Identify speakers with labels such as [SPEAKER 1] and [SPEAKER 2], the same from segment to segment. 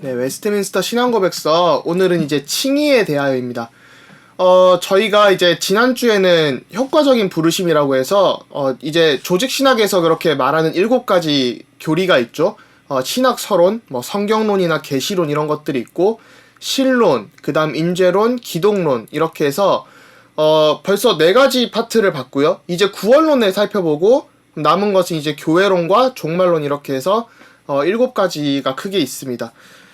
[SPEAKER 1] 네, 웨스트민스터 신앙고백서 오늘은 이제 칭의에 대하여입니다. 저희가 이제 지난주에는 효과적인 부르심이라고 해서 이제 조직 신학에서 그렇게 말하는 7가지 교리가 있죠. 신학 서론, 뭐 성경론이나 계시론 이런 것들이 있고 신론, 그다음 인죄론, 기독론 이렇게 해서 벌써 4가지 파트를 봤고요. 이제 구원론을 살펴보고 남은 것은 이제 교회론과 종말론 이렇게 해서 7가지가 크게 있습니다.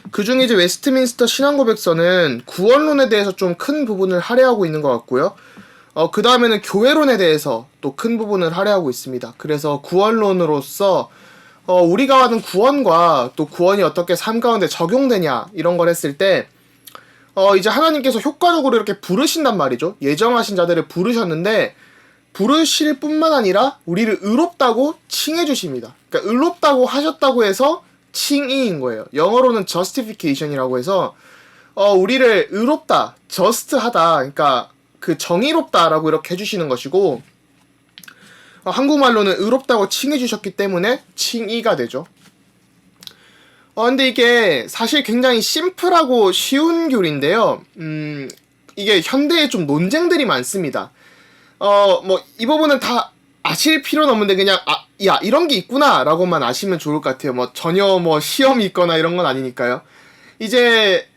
[SPEAKER 1] 그 중에 이제 웨스트민스터 신앙고백서는 구원론에 대해서 좀 큰 부분을 할애하고 있는 것 같고요. 그 다음에는 교회론에 대해서 또 큰 부분을 할애하고 있습니다. 그래서 구원론으로서 우리가 하는 구원과 또 구원이 어떻게 삶 가운데 적용되냐 이런 걸 했을 때 이제 하나님께서 효과적으로 이렇게 부르신단 말이죠. 예정하신 자들을 부르셨는데 부르실 뿐만 아니라 우리를 의롭다고 칭해 주십니다. 그러니까 의롭다고 하셨다고 해서 칭의인 거예요. 영어로는 justification이라고 해서 우리를 의롭다, just하다, 그러니까 그 정의롭다라고 이렇게 해주시는 것이고 한국말로는 의롭다고 칭해 주셨기 때문에 칭의가 되죠. 근데 이게 사실 굉장히 심플하고 쉬운 교리인데요. 이게 현대에 좀 논쟁들이 많습니다. 뭐 이 부분은 다 아실 필요는 없는데 그냥 야 이런 게 있구나 라고만 아시면 좋을 것 같아요. 뭐 전혀 뭐 시험이 있거나 이런 건 아니니까요. 이제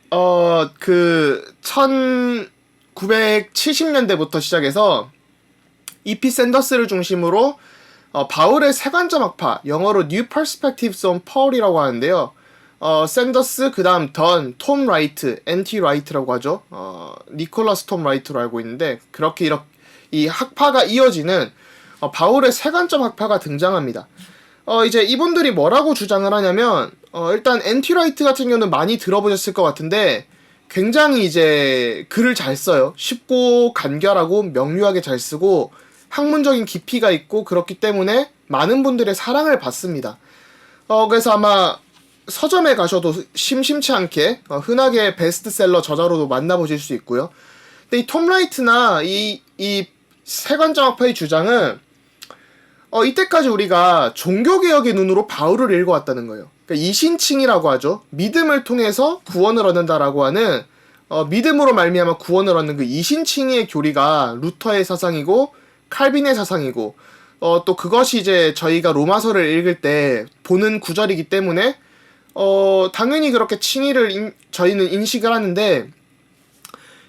[SPEAKER 1] 그 1970년대부터 시작해서 E.P. 샌더스를 중심으로 바울의 세관점 학파, 영어로 New Perspectives on Paul이라고 하는데요. 샌더스, 그 다음 톰 라이트, N.T. 라이트라고 하죠. 니콜라스 톰 라이트로 알고 있는데 그렇게 이 학파가 이어지는 바울의 세관점 학파가 등장합니다. 이제 이분들이 뭐라고 주장을 하냐면 일단 N.T. 라이트 같은 경우는 많이 들어보셨을 것 같은데 굉장히 이제 글을 잘 써요. 쉽고 간결하고 명료하게 잘 쓰고 학문적인 깊이가 있고 그렇기 때문에 많은 분들의 사랑을 받습니다. 그래서 아마 서점에 가셔도 심심치 않게 흔하게 베스트셀러 저자로도 만나보실 수 있고요. 근데 이 톰 라이트나 이 세관점 학파의 주장은 이때까지 우리가 종교개혁의 눈으로 바울을 읽어왔다는 거예요. 그러니까 이신칭이라고 하죠. 믿음을 통해서 구원을 얻는다라고 하는 믿음으로 말미암아 구원을 얻는 그 이신칭의 교리가 루터의 사상이고 칼빈의 사상이고 또 그것이 이제 저희가 로마서를 읽을 때 보는 구절이기 때문에 당연히 그렇게 칭의를 저희는 인식을 하는데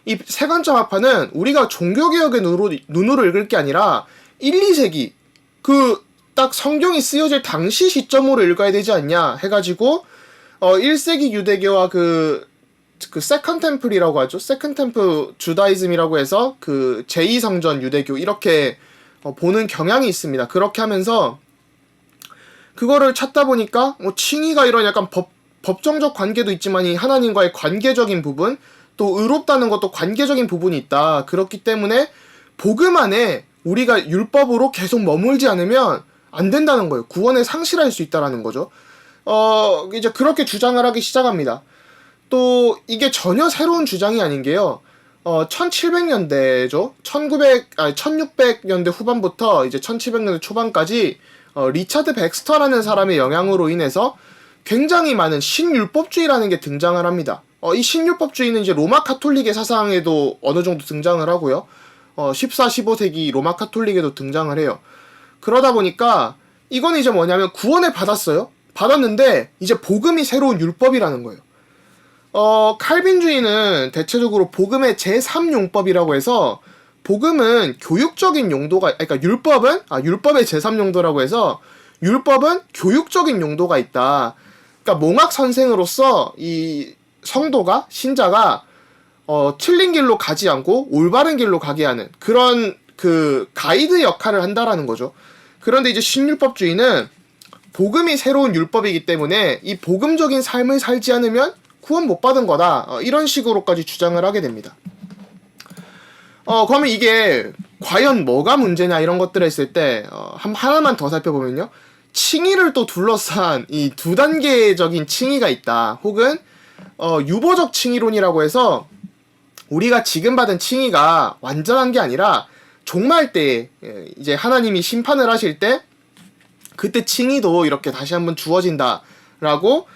[SPEAKER 1] 이 세관점 학파는 우리가 종교개혁의 눈으로 읽을 게 아니라 1, 2세기 딱 성경이 쓰여질 당시 시점으로 읽어야 되지 않냐 해가지고 1세기 유대교와 그 세컨 템플이라고 하죠. 세컨 템플 주다이즘이라고 해서 그 제2성전 유대교 이렇게 보는 경향이 있습니다. 그렇게 하면서 그거를 찾다 보니까 칭의가 이런 약간 법정적 관계도 있지만 이 하나님과의 관계적인 부분 또 의롭다는 것도 관계적인 부분이 있다. 그렇기 때문에 복음 안에 우리가 율법으로 계속 머물지 않으면 안 된다는 거예요. 구원을 상실할 수 있다라는 거죠. 이제 그렇게 주장을 하기 시작합니다. 또 이게 전혀 새로운 주장이 아닌 게요. 1700년대죠. 1600년대 후반부터 이제 1700년대 초반까지 리차드 백스터라는 사람의 영향으로 인해서 굉장히 많은 신율법주의라는 게 등장을 합니다. 이 신율법주의는 이제 로마 카톨릭의 사상에도 어느 정도 등장을 하고요. 14, 15세기 로마 카톨릭에도 등장을 해요. 그러다 보니까 이건 이제 뭐냐면 구원을 받았어요. 받았는데 이제 복음이 새로운 율법이라는 거예요. 칼빈주의는 대체적으로 복음의 제3용법이라고 해서 복음은 교육적인 용도가, 그러니까 율법의 제3용도라고 해서 율법은 교육적인 용도가 있다. 그러니까 몽학 선생으로서 이 성도가, 신자가 틀린 길로 가지 않고 올바른 길로 가게 하는 그런 그 가이드 역할을 한다라는 거죠. 그런데 이제 신율법주의는 복음이 새로운 율법이기 때문에 이 복음적인 삶을 살지 않으면 구원 못 받은 거다. 이런 식으로까지 주장을 하게 됩니다. 그러면 이게 과연 뭐가 문제냐 이런 것들을 했을 때 하나만 더 살펴보면요. 칭의를 또 둘러싼 이 2단계적인 칭의가 있다. 혹은 유보적 칭의론이라고 해서 우리가 지금 받은 칭의가 완전한 게 아니라 종말 때 이제 하나님이 심판을 하실 때 그때 칭의도 이렇게 다시 한번 주어진다라고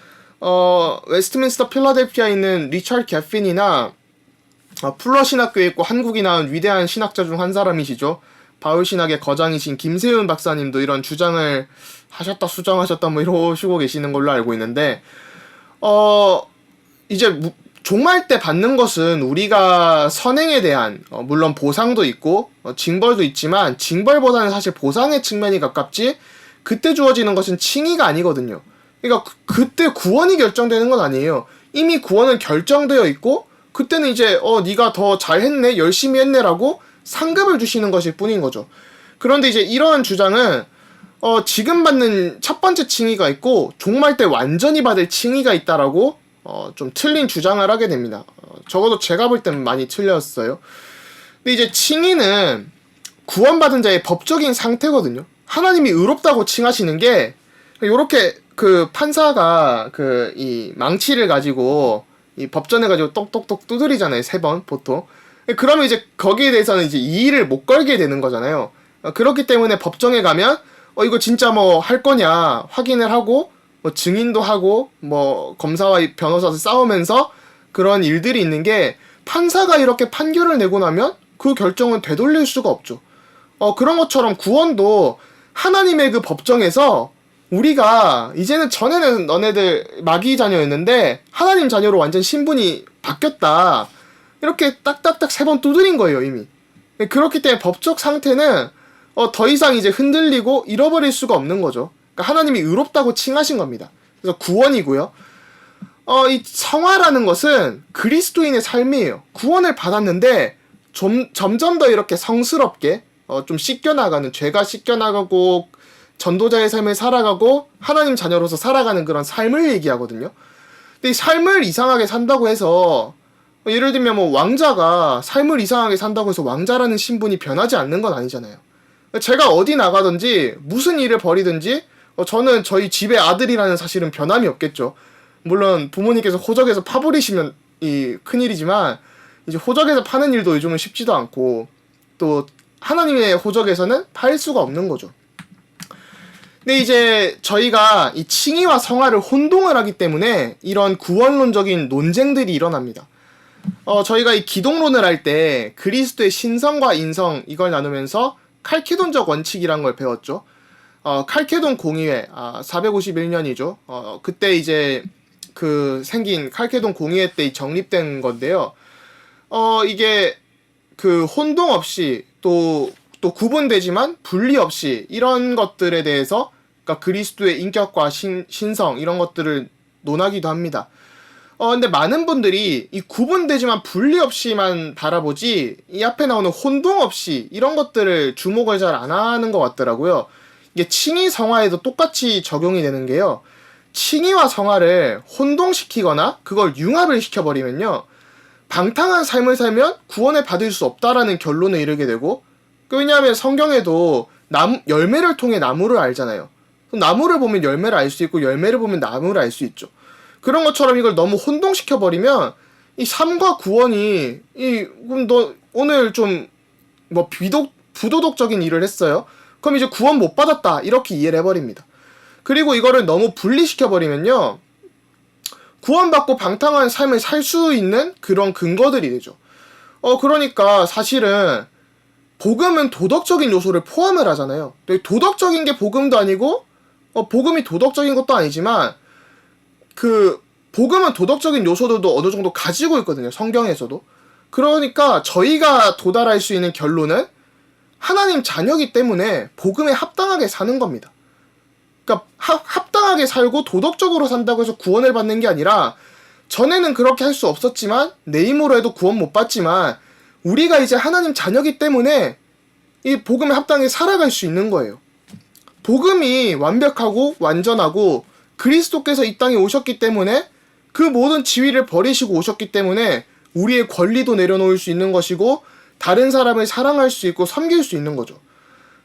[SPEAKER 1] 웨스트민스터 필라델피아에 있는 리처드 개핀이나 풀러 신학교에 있고 한국이 낳은 위대한 신학자 중 한 사람이시죠. 바울 신학의 거장이신 김세윤 박사님도 이런 주장을 하셨다 수정하셨다 뭐 이러시고 계시는 걸로 알고 있는데 이제 종말 때 받는 것은 우리가 선행에 대한 물론 보상도 있고 징벌도 있지만 징벌보다는 사실 보상의 측면이 가깝지 그때 주어지는 것은 칭의가 아니거든요. 그러니까 그때 구원이 결정되는 건 아니에요. 이미 구원은 결정되어 있고 그때는 이제 네가 더 잘했네 열심히 했네라고 상급을 주시는 것일 뿐인 거죠. 그런데 이제 이러한 주장은 지금 받는 첫 번째 칭의가 있고 종말 때 완전히 받을 칭의가 있다라고 좀 틀린 주장을 하게 됩니다. 적어도 제가 볼 때는 많이 틀렸어요. 근데 이제 칭의는 구원받은 자의 법적인 상태거든요. 하나님이 의롭다고 칭하시는 게 요렇게 그 판사가 그 이 망치를 가지고 이 법전에 가지고 똑똑똑 두드리잖아요. 3번 보통. 그러면 이제 거기에 대해서는 이제 이의를 못 걸게 되는 거잖아요. 그렇기 때문에 법정에 가면 이거 진짜 뭐 할 거냐 확인을 하고 뭐 증인도 하고 뭐 검사와 변호사도 싸우면서 그런 일들이 있는 게 판사가 이렇게 판결을 내고 나면 그 결정은 되돌릴 수가 없죠. 그런 것처럼 구원도 하나님의 그 법정에서 우리가 이제는 전에는 너네들 마귀 자녀였는데 하나님 자녀로 완전 신분이 바뀌었다. 이렇게 딱딱딱 3번 두드린 거예요, 이미. 그렇기 때문에 법적 상태는 더 이상 이제 흔들리고 잃어버릴 수가 없는 거죠. 그러니까 하나님이 의롭다고 칭하신 겁니다. 그래서 구원이고요. 이 성화라는 것은 그리스도인의 삶이에요. 구원을 받았는데 점점 더 이렇게 성스럽게 좀 씻겨나가는, 죄가 씻겨나가고 전도자의 삶을 살아가고 하나님 자녀로서 살아가는 그런 삶을 얘기하거든요. 근데 이 삶을 이상하게 산다고 해서 예를 들면 뭐 왕자가 삶을 이상하게 산다고 해서 왕자라는 신분이 변하지 않는 건 아니잖아요. 제가 어디 나가든지 무슨 일을 벌이든지 저는 저희 집의 아들이라는 사실은 변함이 없겠죠. 물론 부모님께서 호적에서 파버리시면 이 큰일이지만 이제 호적에서 파는 일도 요즘은 쉽지도 않고 또 하나님의 호적에서는 팔 수가 없는 거죠. 근데 이제 저희가 이 칭의와 성화를 혼동을 하기 때문에 이런 구원론적인 논쟁들이 일어납니다. 저희가 이 기독론을 할 때 그리스도의 신성과 인성 이걸 나누면서 칼케돈적 원칙이란 걸 배웠죠. 칼케돈 공의회 451년이죠. 그때 이제 그 생긴 칼케돈 공의회 때 정립된 건데요. 이게 그 혼동 없이 또 구분되지만 분리 없이 이런 것들에 대해서 그러니까 그리스도의 인격과 신성 이런 것들을 논하기도 합니다. 근데 많은 분들이 이 구분되지만 분리 없이만 바라보지 이 앞에 나오는 혼동 없이 이런 것들을 주목을 잘 안 하는 것 같더라고요. 이게 칭의 성화에도 똑같이 적용이 되는 게요. 칭의와 성화를 혼동시키거나 그걸 융합을 시켜버리면요. 방탕한 삶을 살면 구원을 받을 수 없다라는 결론에 이르게 되고 왜냐하면 성경에도 열매를 통해 나무를 알잖아요. 나무를 보면 열매를 알 수 있고 열매를 보면 나무를 알 수 있죠. 그런 것처럼 이걸 너무 혼동시켜버리면 이 삶과 구원이 그럼 너 오늘 좀 뭐 부도덕적인 일을 했어요? 그럼 이제 구원 못 받았다 이렇게 이해를 해버립니다. 그리고 이거를 너무 분리시켜버리면요. 구원받고 방탕한 삶을 살 수 있는 그런 근거들이 되죠. 그러니까 사실은 복음은 도덕적인 요소를 포함을 하잖아요. 도덕적인 게 복음도 아니고 복음이 도덕적인 것도 아니지만 그 복음은 도덕적인 요소들도 어느 정도 가지고 있거든요. 성경에서도. 그러니까 저희가 도달할 수 있는 결론은 하나님 자녀이기 때문에 복음에 합당하게 사는 겁니다. 그러니까 합당하게 살고 도덕적으로 산다고 해서 구원을 받는 게 아니라 전에는 그렇게 할 수 없었지만 내 힘으로 해도 구원 못 받지만 우리가 이제 하나님 자녀이기 때문에 이 복음에 합당하게 살아갈 수 있는 거예요. 복음이 완벽하고 완전하고 그리스도께서 이 땅에 오셨기 때문에 그 모든 지위를 버리시고 오셨기 때문에 우리의 권리도 내려놓을 수 있는 것이고 다른 사람을 사랑할 수 있고 섬길 수 있는 거죠.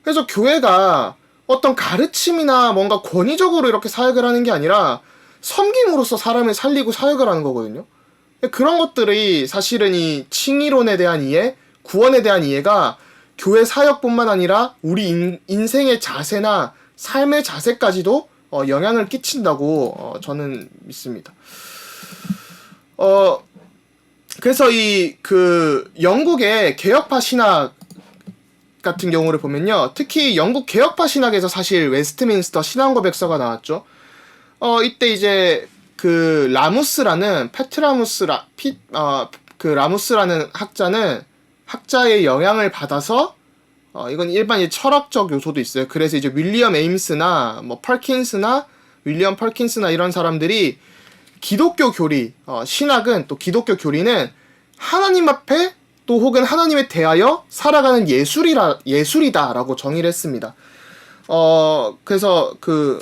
[SPEAKER 1] 그래서 교회가 어떤 가르침이나 뭔가 권위적으로 이렇게 사역을 하는 게 아니라 섬김으로써 사람을 살리고 사역을 하는 거거든요. 그런 것들이 사실은 이 칭의론에 대한 이해, 구원에 대한 이해가 교회 사역뿐만 아니라 우리 인생의 자세나 삶의 자세까지도 영향을 끼친다고 저는 믿습니다. 그래서 영국의 개혁파 신학 같은 경우를 보면요. 특히 영국 개혁파 신학에서 사실 웨스트민스터 신앙고백서가 나왔죠. 이때 이제 그 라무스라는 라무스라는 학자의 영향을 받아서 이건 일반 철학적 요소도 있어요. 그래서 이제 윌리엄 에임스나 윌리엄 펄킨스나 이런 사람들이 기독교 교리, 신학은 또 기독교 교리는 하나님 앞에 또 혹은 하나님에 대하여 살아가는 예술이다라고 정의를 했습니다. 그래서 그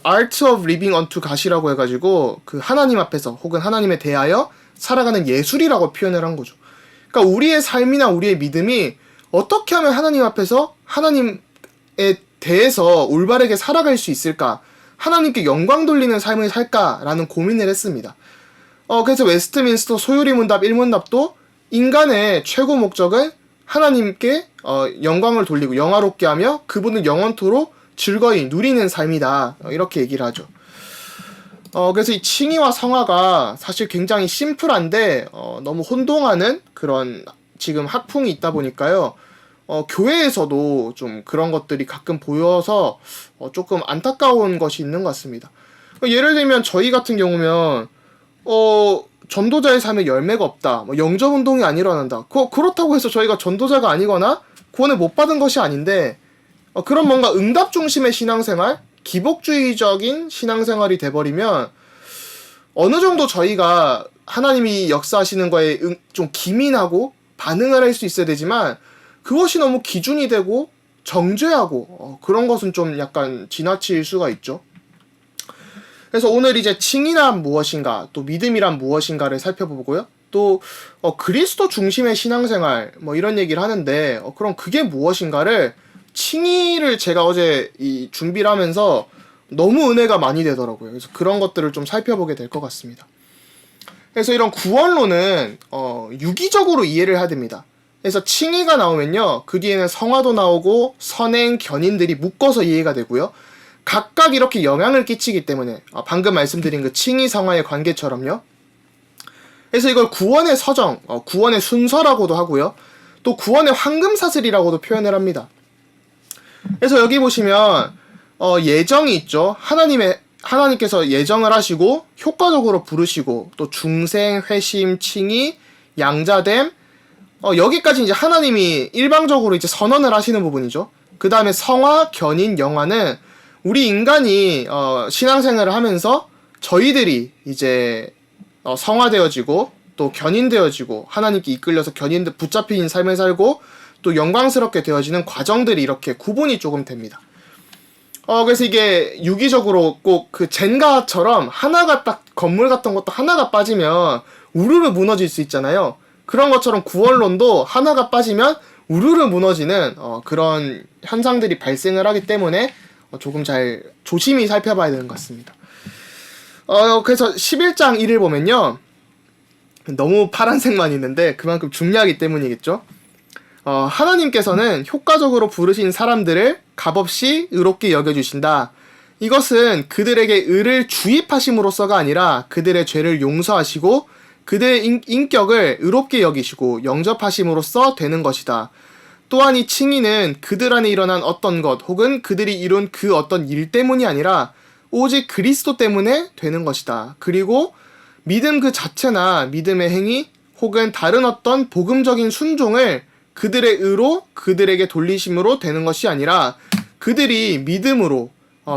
[SPEAKER 1] Art of Living unto God이라고 해가지고 그 하나님 앞에서 혹은 하나님에 대하여 살아가는 예술이라고 표현을 한 거죠. 그러니까 우리의 삶이나 우리의 믿음이 어떻게 하면 하나님 앞에서 하나님에 대해서 올바르게 살아갈 수 있을까? 하나님께 영광 돌리는 삶을 살까라는 고민을 했습니다. 그래서 웨스트민스터 소요리문답 1문답도 인간의 최고 목적은 하나님께 영광을 돌리고 영화롭게 하며 그분을 영원토록 즐거이 누리는 삶이다. 이렇게 얘기를 하죠. 그래서 이 칭의와 성화가 사실 굉장히 심플한데 너무 혼동하는 그런 지금 학풍이 있다 보니까요. 교회에서도 좀 그런 것들이 가끔 보여서 조금 안타까운 것이 있는 것 같습니다. 예를 들면 저희 같은 경우면 전도자의 삶에 열매가 없다. 영접운동이 안 일어난다. 그렇다고 해서 저희가 전도자가 아니거나 구원을 못 받은 것이 아닌데 그런 뭔가 응답 중심의 신앙생활, 기복주의적인 신앙생활이 돼버리면 어느 정도 저희가 하나님이 역사하시는 거에 좀 기민하고 반응을 할 수 있어야 되지만 그것이 너무 기준이 되고 정죄하고 그런 것은 좀 약간 지나칠 수가 있죠. 그래서 오늘 이제 칭의란 무엇인가, 또 믿음이란 무엇인가를 살펴보고요. 또 그리스도 중심의 신앙생활 이런 얘기를 하는데 그럼 그게 무엇인가를 칭의를 제가 어제 준비를 하면서 너무 은혜가 많이 되더라고요. 그래서 그런 것들을 좀 살펴보게 될 것 같습니다. 그래서 이런 구원론은 유기적으로 이해를 해야 됩니다. 그래서 칭의가 나오면요, 그 뒤에는 성화도 나오고 선행, 견인들이 묶어서 이해가 되고요. 각각 이렇게 영향을 끼치기 때문에 방금 말씀드린 그 칭의 성화의 관계처럼요. 그래서 이걸 구원의 서정, 구원의 순서라고도 하고요. 또 구원의 황금사슬이라고도 표현을 합니다. 그래서 여기 보시면 예정이 있죠. 하나님께서 예정을 하시고 효과적으로 부르시고 또 중생, 회심, 칭의, 양자됨 여기까지 이제 하나님이 일방적으로 이제 선언을 하시는 부분이죠. 그 다음에 성화, 견인, 영화는 우리 인간이 신앙생활을 하면서 저희들이 이제 성화되어지고 또 견인되어지고 하나님께 이끌려서 붙잡힌 삶을 살고 또 영광스럽게 되어지는 과정들이 이렇게 구분이 조금 됩니다. 그래서 이게 유기적으로 꼭 그 젠가처럼 하나가 딱 건물 같은 것도 하나가 빠지면 우르르 무너질 수 있잖아요. 그런 것처럼 구원론도 하나가 빠지면 우르르 무너지는 그런 현상들이 발생을 하기 때문에 조금 잘 조심히 살펴봐야 되는 것 같습니다. 그래서 11장 1을 보면요. 너무 파란색만 있는데 그만큼 중요하기 때문이겠죠. 하나님께서는 효과적으로 부르신 사람들을 값없이 의롭게 여겨주신다. 이것은 그들에게 의를 주입하심으로써가 아니라 그들의 죄를 용서하시고 그들의 인격을 의롭게 여기시고 영접하심으로써 되는 것이다. 또한 이 칭의는 그들 안에 일어난 어떤 것 혹은 그들이 이룬 그 어떤 일 때문이 아니라 오직 그리스도 때문에 되는 것이다. 그리고 믿음 그 자체나 믿음의 행위 혹은 다른 어떤 복음적인 순종을 그들의 의로 그들에게 돌리심으로 되는 것이 아니라 그들이 믿음으로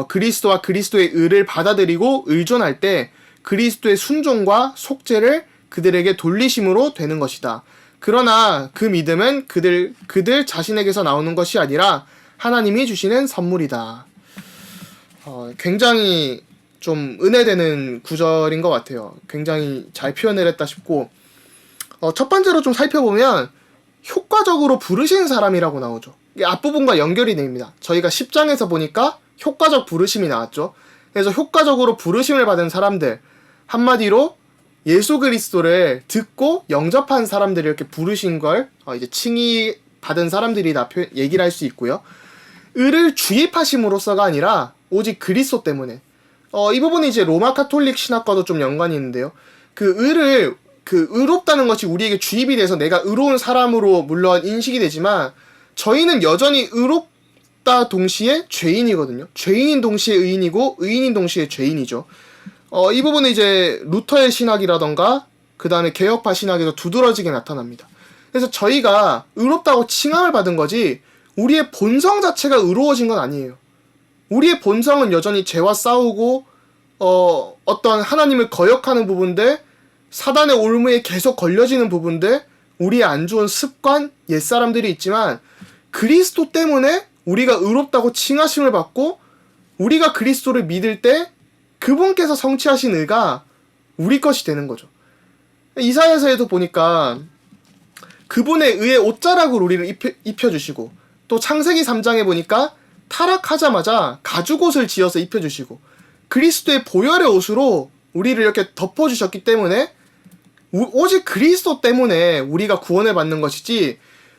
[SPEAKER 1] 그리스도와 그리스도의 의를 받아들이고 의존할 때 그리스도의 순종과 속죄를 그들에게 돌리심으로 되는 것이다. 그러나 그 믿음은 그들 자신에게서 나오는 것이 아니라 하나님이 주시는 선물이다. 굉장히 좀 은혜되는 구절인 것 같아요. 굉장히 잘 표현을 했다 싶고 첫 번째로 좀 살펴보면 효과적으로 부르시는 사람이라고 나오죠. 이게 앞부분과 연결이 됩니다. 저희가 10장에서 보니까 효과적 부르심이 나왔죠. 그래서 효과적으로 부르심을 받은 사람들, 한마디로 예수 그리스도를 듣고 영접한 사람들이 이렇게 부르신 걸 이제 칭의 받은 사람들이 다 얘기를 할 수 있고요. 의를 주입하심으로써가 아니라 오직 그리스도 때문에. 이 부분이 이제 로마 카톨릭 신학과도 좀 연관이 있는데요. 의롭다는 것이 우리에게 주입이 돼서 내가 의로운 사람으로 물론 인식이 되지만, 저희는 여전히 의롭다 동시에 죄인이거든요. 죄인인 동시에 의인이고, 의인인 동시에 죄인이죠. 이 부분은 이제 루터의 신학이라던가, 그 다음에 개혁파 신학에서 두드러지게 나타납니다. 그래서 저희가 의롭다고 칭함을 받은 거지, 우리의 본성 자체가 의로워진 건 아니에요. 우리의 본성은 여전히 죄와 싸우고, 어떤 하나님을 거역하는 부분들, 사단의 올무에 계속 걸려지는 부분들, 우리의 안 좋은 습관, 옛사람들이 있지만, 그리스도 때문에 우리가 의롭다고 칭하심을 받고, 우리가 그리스도를 믿을 때 그분께서 성취하신 의가 우리 것이 되는 거죠. 이사야서에도 보니까 그분의 의의 옷자락을 우리를 입혀주시고, 또 창세기 3장에 보니까 타락하자마자 가죽옷을 지어서 입혀주시고, 그리스도의 보혈의 옷으로 우리를 이렇게 덮어주셨기 때문에, 오직 그리스도 때문에 우리가 구원을 받는 것이지,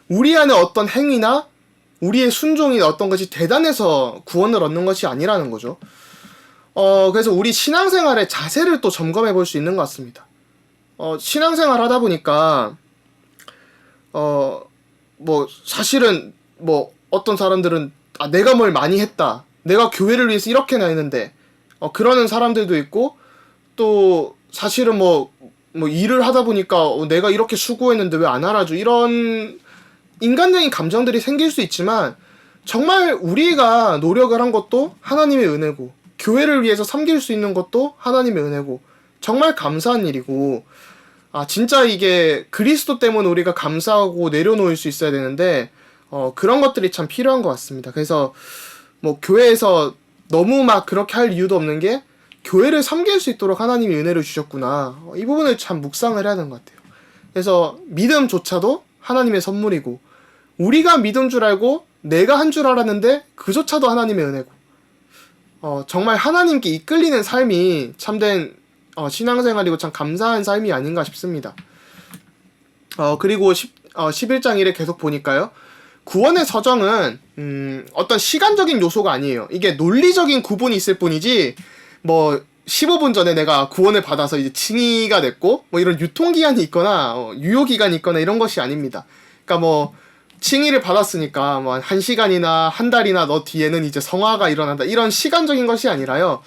[SPEAKER 1] 우리 안에 어떤 행위나 우리의 순종이나 어떤 것이 대단해서 구원을 얻는 것이 아니라는 거죠. 그래서 우리 신앙생활의 자세를 또 점검해 볼 수 있는 것 같습니다. 신앙생활 하다 보니까 사실은 어떤 사람들은 내가 뭘 많이 했다, 내가 교회를 위해서 이렇게나 했는데, 그러는 사람들도 있고, 또 사실은 일을 하다 보니까 내가 이렇게 수고했는데 왜 안 알아줘, 이런 인간적인 감정들이 생길 수 있지만, 정말 우리가 노력을 한 것도 하나님의 은혜고, 교회를 위해서 섬길 수 있는 것도 하나님의 은혜고, 정말 감사한 일이고, 진짜 이게 그리스도 때문에 우리가 감사하고 내려놓을 수 있어야 되는데, 그런 것들이 참 필요한 것 같습니다. 그래서 교회에서 너무 그렇게 할 이유도 없는 게, 교회를 섬길 수 있도록 하나님이 은혜를 주셨구나, 이 부분을 참 묵상을 해야 되는 것 같아요. 그래서 믿음조차도 하나님의 선물이고, 우리가 믿은 줄 알고 내가 한 줄 알았는데 그조차도 하나님의 은혜고, 정말 하나님께 이끌리는 삶이 참된 신앙생활이고 참 감사한 삶이 아닌가 싶습니다. 그리고 11장 1에 계속 보니까요, 구원의 서정은 어떤 시간적인 요소가 아니에요. 이게 논리적인 구분이 있을 뿐이지, 15분 전에 내가 구원을 받아서 이제 칭의가 됐고, 이런 유통기한이 있거나 유효기간이 있거나 이런 것이 아닙니다. 그러니까 칭의를 받았으니까 1시간이나 한 달이나 너 뒤에는 이제 성화가 일어난다, 이런 시간적인 것이 아니라요,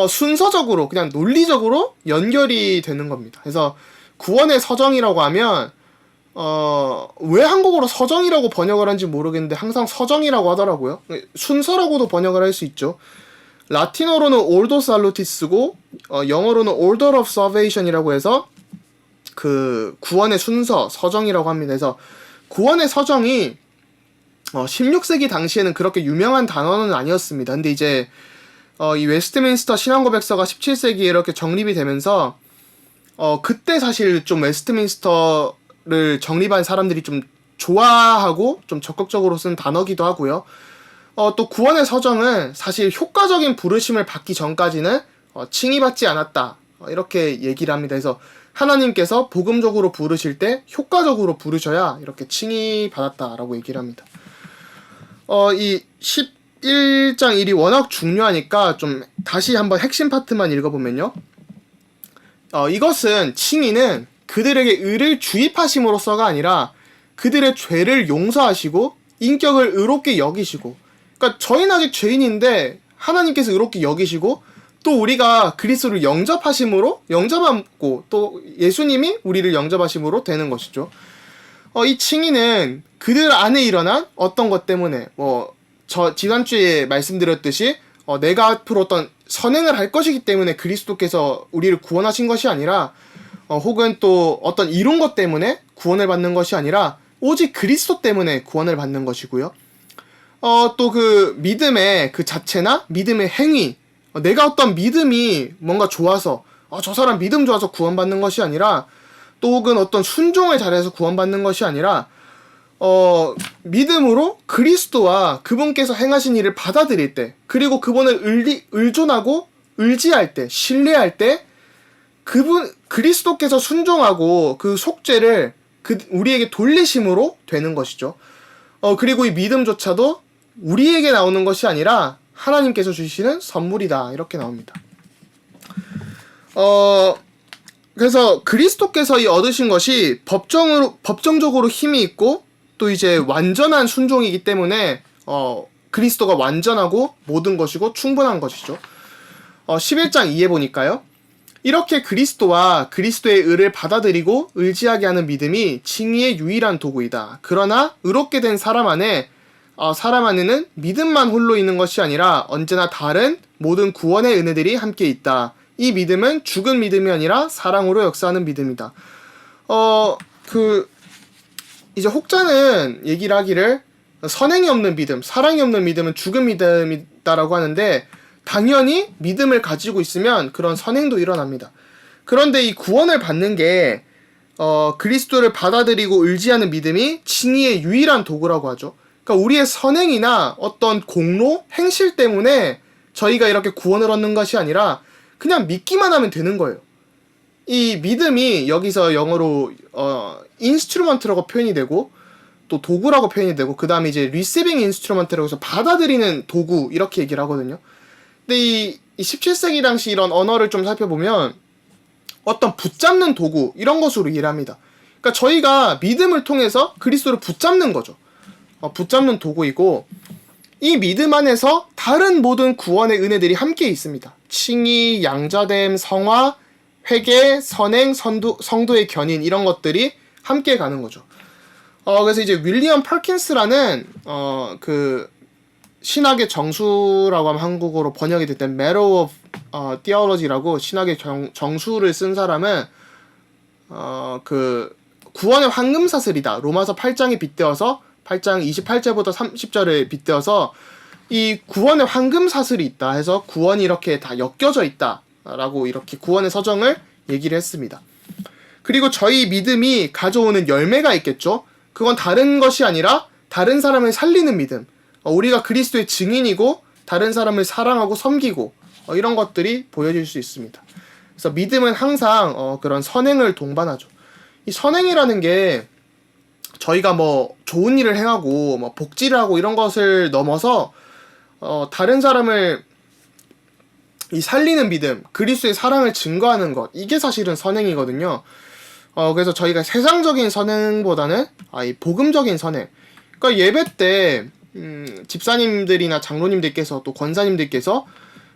[SPEAKER 1] 순서적으로 그냥 논리적으로 연결이 되는 겁니다. 그래서 구원의 서정이라고 하면 왜 한국어로 서정이라고 번역을 한지 모르겠는데 항상 서정이라고 하더라고요. 순서라고도 번역을 할 수 있죠. 라틴어로는 ordo salutis고, 영어로는 order of salvation이라고 해서 그 구원의 순서, 서정이라고 합니다. 그래서 구원의 서정이 16세기 당시에는 그렇게 유명한 단어는 아니었습니다. 근데 이제 이 웨스트민스터 신앙고백서가 17세기에 이렇게 정립이 되면서 그때 사실 좀 웨스트민스터를 정립한 사람들이 좀 좋아하고 좀 적극적으로 쓴 단어기도 하고요. 또 구원의 서정은 사실 효과적인 부르심을 받기 전까지는 칭의받지 않았다, 이렇게 얘기를 합니다. 그래서 하나님께서 복음적으로 부르실 때 효과적으로 부르셔야 이렇게 칭의받았다라고 얘기를 합니다. 이 11장 1이 워낙 중요하니까 좀 다시 한번 핵심 파트만 읽어보면요, 이것은 칭의는 그들에게 의를 주입하심으로써가 아니라 그들의 죄를 용서하시고 인격을 의롭게 여기시고, 그러니까 저희는 아직 죄인인데 하나님께서 의롭게 여기시고, 또 우리가 그리스도를 영접하심으로 영접하고, 또 예수님이 우리를 영접하심으로 되는 것이죠. 이 칭의는 그들 안에 일어난 어떤 것 때문에, 지난주에 말씀드렸듯이 내가 앞으로 어떤 선행을 할 것이기 때문에 그리스도께서 우리를 구원하신 것이 아니라, 혹은 또 어떤 이룬 것 때문에 구원을 받는 것이 아니라 오직 그리스도 때문에 구원을 받는 것이고요. 또 그 믿음의 그 자체나 믿음의 행위, 내가 어떤 믿음이 뭔가 좋아서 저 사람 믿음 좋아서 구원받는 것이 아니라, 또 혹은 어떤 순종을 잘해서 구원받는 것이 아니라, 믿음으로 그리스도와 그분께서 행하신 일을 받아들일 때, 그리고 그분을 의존하고 의지할 때, 신뢰할 때, 그리스도께서 순종하고 그 속죄를 우리에게 돌리심으로 되는 것이죠. 그리고 이 믿음조차도 우리에게 나오는 것이 아니라 하나님께서 주시는 선물이다. 이렇게 나옵니다. 그래서 그리스도께서 이 얻으신 것이 법정적으로 힘이 있고 또 이제 완전한 순종이기 때문에 그리스도가 완전하고 모든 것이고 충분한 것이죠. 11장 2에 보니까요. 이렇게 그리스도와 그리스도의 의를 받아들이고 의지하게 하는 믿음이 칭의의 유일한 도구이다. 그러나 의롭게 된 사람 안에는 믿음만 홀로 있는 것이 아니라 언제나 다른 모든 구원의 은혜들이 함께 있다. 이 믿음은 죽은 믿음이 아니라 사랑으로 역사하는 믿음이다. 이제 혹자는 얘기를 하기를 선행이 없는 믿음, 사랑이 없는 믿음은 죽은 믿음이다라고 하는데 당연히 믿음을 가지고 있으면 그런 선행도 일어납니다. 그런데 이 구원을 받는 게 그리스도를 받아들이고 의지하는 믿음이 칭의의 유일한 도구라고 하죠. 그러니까 우리의 선행이나 어떤 공로, 행실 때문에 저희가 이렇게 구원을 얻는 것이 아니라 그냥 믿기만 하면 되는 거예요. 이 믿음이 여기서 영어로 instrument라고 표현이 되고 또 도구라고 표현이 되고 그 다음에 이제 receiving instrument라고 해서 받아들이는 도구 이렇게 얘기를 하거든요. 근데 이 17세기 당시 이런 언어를 좀 살펴보면 어떤 붙잡는 도구 이런 것으로 이해를 합니다. 그러니까 저희가 믿음을 통해서 그리스도를 붙잡는 거죠. 붙잡는 도구이고 이 믿음 안에서 다른 모든 구원의 은혜들이 함께 있습니다. 칭의, 양자됨, 성화, 회개, 선행, 성도의 견인 이런 것들이 함께 가는 거죠. 그래서 이제 윌리엄 펄킨스라는 그 신학의 정수라고 하면 한국어로 번역이 됐던 Matter of Theology라고 신학의 정수를 쓴 사람은 그 구원의 황금사슬이다. 로마서 8장에 빗대어서 8장 28절부터 30절에 빗대어서 이 구원의 황금사슬이 있다 해서 구원이 이렇게 다 엮여져 있다 라고 이렇게 구원의 서정을 얘기를 했습니다. 그리고 저희 믿음이 가져오는 열매가 있겠죠. 그건 다른 것이 아니라 다른 사람을 살리는 믿음, 우리가 그리스도의 증인이고 다른 사람을 사랑하고 섬기고 이런 것들이 보여질 수 있습니다. 그래서 믿음은 항상 그런 선행을 동반하죠. 이 선행이라는 게 저희가 뭐 좋은 일을 행하고 뭐 복지를 하고 이런 것을 넘어서 다른 사람을 이 살리는 믿음, 그리스도의 사랑을 증거하는 것, 이게 사실은 선행이거든요. 그래서 저희가 세상적인 선행보다는 이 복음적인 선행. 그러니까 예배 때 집사님들이나 장로님들께서 또 권사님들께서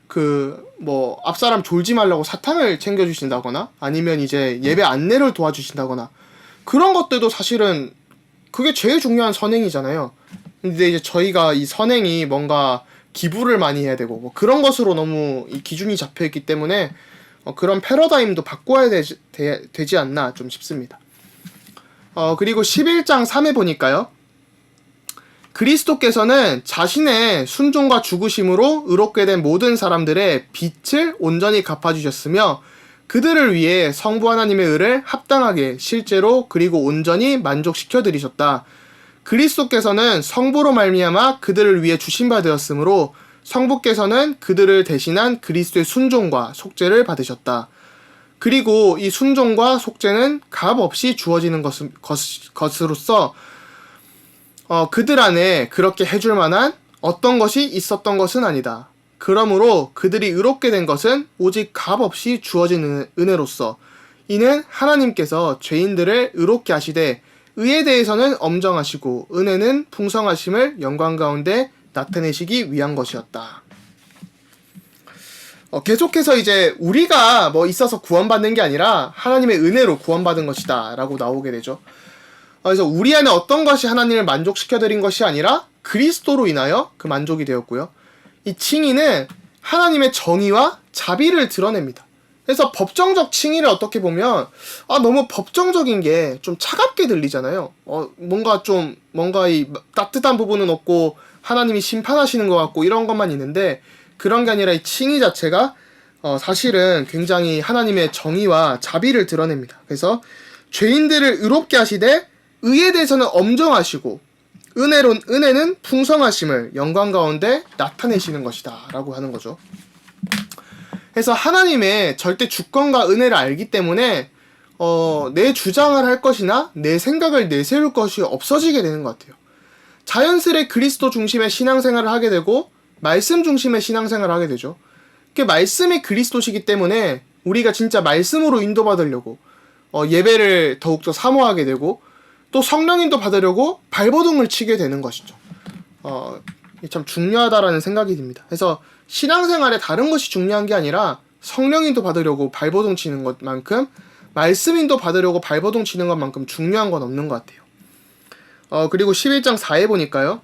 [SPEAKER 1] 그 뭐 앞사람 졸지 말라고 사탕을 챙겨주신다거나 아니면 이제 예배 안내를 도와주신다거나 그런 것들도 사실은 그게 제일 중요한 선행이잖아요. 근데 이제 저희가 이 선행이 뭔가 기부를 많이 해야 되고 뭐 그런 것으로 너무 이 기준이 잡혀있기 때문에 그런 패러다임도 바꿔야 되지 않나 좀 싶습니다. 그리고 11장 3에 보니까요. 그리스도께서는 자신의 순종과 죽으심으로 의롭게 된 모든 사람들의 빚을 온전히 갚아주셨으며 그들을 위해 성부 하나님의 의를 합당하게 실제로 그리고 온전히 만족시켜 드리셨다. 그리스도께서는 성부로 말미암아 그들을 위해 주신 바 되었으므로 성부께서는 그들을 대신한 그리스도의 순종과 속죄를 받으셨다. 그리고 이 순종과 속죄는 값 없이 주어지는 것으로서 그들 안에 그렇게 해줄 만한 어떤 것이 있었던 것은 아니다. 그러므로 그들이 의롭게 된 것은 오직 값 없이 주어진 은혜로서 이는 하나님께서 죄인들을 의롭게 하시되 의에 대해서는 엄정하시고 은혜는 풍성하심을 영광 가운데 나타내시기 위한 것이었다. 계속해서 이제 우리가 뭐 있어서 구원받는 게 아니라 하나님의 은혜로 구원받은 것이다 라고 나오게 되죠. 그래서 우리 안에 어떤 것이 하나님을 만족시켜드린 것이 아니라 그리스도로 인하여 그 만족이 되었고요. 이 칭의는 하나님의 정의와 자비를 드러냅니다. 그래서 법정적 칭의를 어떻게 보면 너무 법정적인 게 좀 차갑게 들리잖아요. 뭔가 이 따뜻한 부분은 없고 하나님이 심판하시는 것 같고 이런 것만 있는데 그런 게 아니라 이 칭의 자체가 사실은 굉장히 하나님의 정의와 자비를 드러냅니다. 그래서 죄인들을 의롭게 하시되 의에 대해서는 엄정하시고 은혜는 풍성하심을 영광 가운데 나타내시는 것이다 라고 하는 거죠. 그래서 하나님의 절대 주권과 은혜를 알기 때문에 내 주장을 할 것이나 내 생각을 내세울 것이 없어지게 되는 것 같아요. 자연스레 그리스도 중심의 신앙생활을 하게 되고 말씀 중심의 신앙생활을 하게 되죠. 그 말씀이 그리스도시기 때문에 우리가 진짜 말씀으로 인도받으려고 예배를 더욱더 사모하게 되고 또 성령인도 받으려고 발버둥을 치게 되는 것이죠. 이게 참 중요하다라는 생각이 듭니다. 그래서 신앙생활에 다른 것이 중요한 게 아니라 성령인도 받으려고 발버둥 치는 것만큼 말씀인도 받으려고 발버둥 치는 것만큼 중요한 건 없는 것 같아요. 그리고 11장 4에 보니까요.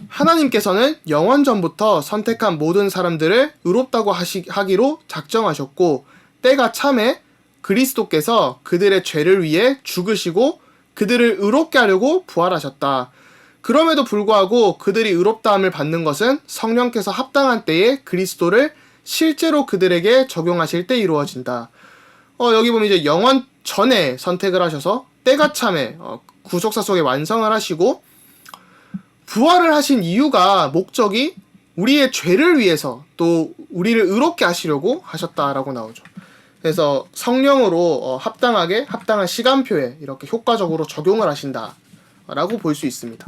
[SPEAKER 1] 하나님께서는 영원 전부터 선택한 모든 사람들을 의롭다고 하기로 작정하셨고 때가 참에 그리스도께서 그들의 죄를 위해 죽으시고 그들을 의롭게 하려고 부활하셨다. 그럼에도 불구하고 그들이 의롭다함을 받는 것은 성령께서 합당한 때에 그리스도를 실제로 그들에게 적용하실 때 이루어진다. 여기 보면 이제 영원 전에 선택을 하셔서 때가 참에 구속사 속에 완성을 하시고 부활을 하신 이유가 목적이 우리의 죄를 위해서 또 우리를 의롭게 하시려고 하셨다라고 나오죠. 그래서 성령으로 합당한 시간표에 이렇게 효과적으로 적용을 하신다라고 볼 수 있습니다.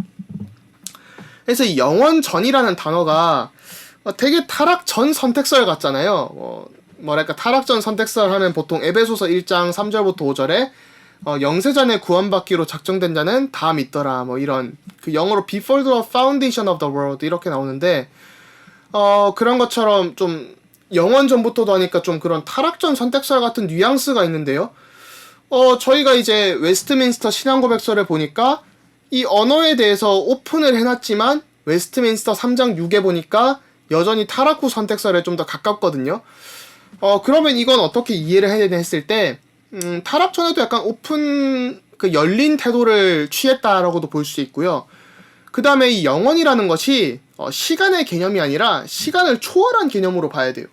[SPEAKER 1] 그래서 이 영원 전이라는 단어가 되게 타락 전 선택설 같잖아요. 뭐랄까 타락 전 선택설 하면 보통 에베소서 1장 3절부터 5절에 영세전에 구원받기로 작정된 자는 다 믿더라. 뭐 이런 그 영어로 before the foundation of the world 이렇게 나오는데 그런 것처럼 좀 영원 전부터도 하니까 좀 그런 타락전 선택설 같은 뉘앙스가 있는데요. 저희가 이제 웨스트민스터 신앙고백서를 보니까 이 언어에 대해서 오픈을 해놨지만 웨스트민스터 3장 6에 보니까 여전히 타락 후 선택설에 좀 더 가깝거든요. 그러면 이건 어떻게 이해를 해야 되나 했을 때 타락 전에도 약간 오픈 열린 태도를 취했다라고도 볼 수 있고요. 그 다음에 이 영원이라는 것이 시간의 개념이 아니라 시간을 초월한 개념으로 봐야 돼요.